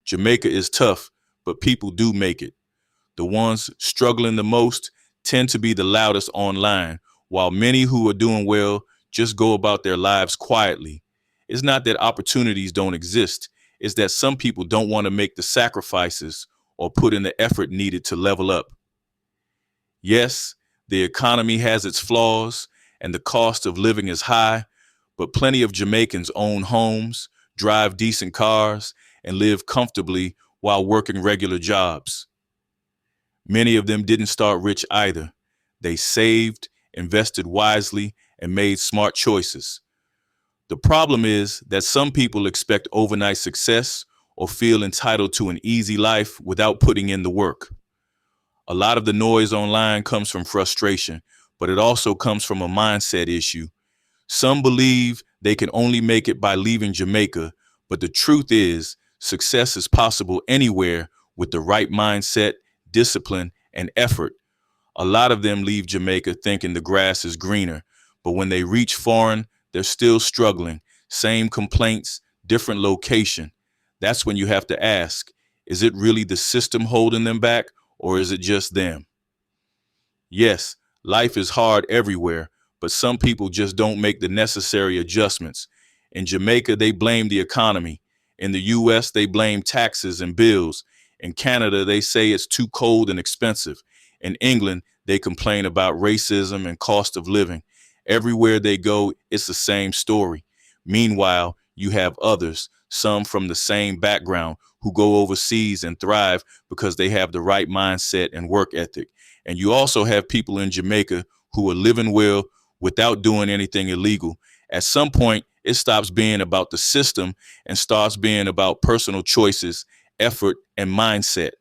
Jamaica is tough, but people do make it. The ones struggling the most tend to be the loudest online, while many who are doing well just go about their lives quietly. It's not that opportunities don't exist, it's that some people don't want to make the sacrifices or put in the effort needed to level up. Yes, the economy has its flaws and the cost of living is high, but plenty of Jamaicans own homes, drive decent cars, and live comfortably while working regular jobs. Many of them didn't start rich either. They saved, invested wisely, and made smart choices. The problem is that some people expect overnight success or feel entitled to an easy life without putting in the work. A lot of the noise online comes from frustration, but it also comes from a mindset issue. Some believe they can only make it by leaving Jamaica, but the truth is, success is possible anywhere with the right mindset, discipline, and effort. A lot of them leave Jamaica thinking the grass is greener, but when they reach foreign, they're still struggling. Same complaints, different location. That's when you have to ask, is it really the system holding them back, or is it just them? Yes, life is hard everywhere, but some people just don't make the necessary adjustments. In Jamaica, they blame the economy. In the US, they blame taxes and bills. In Canada, they say it's too cold and expensive. In England, they complain about racism and cost of living. Everywhere they go, it's the same story. Meanwhile, you have others, some from the same background, who go overseas and thrive because they have the right mindset and work ethic. And you also have people in Jamaica who are living well without doing anything illegal. At some point, it stops being about the system and starts being about personal choices, effort, and mindset.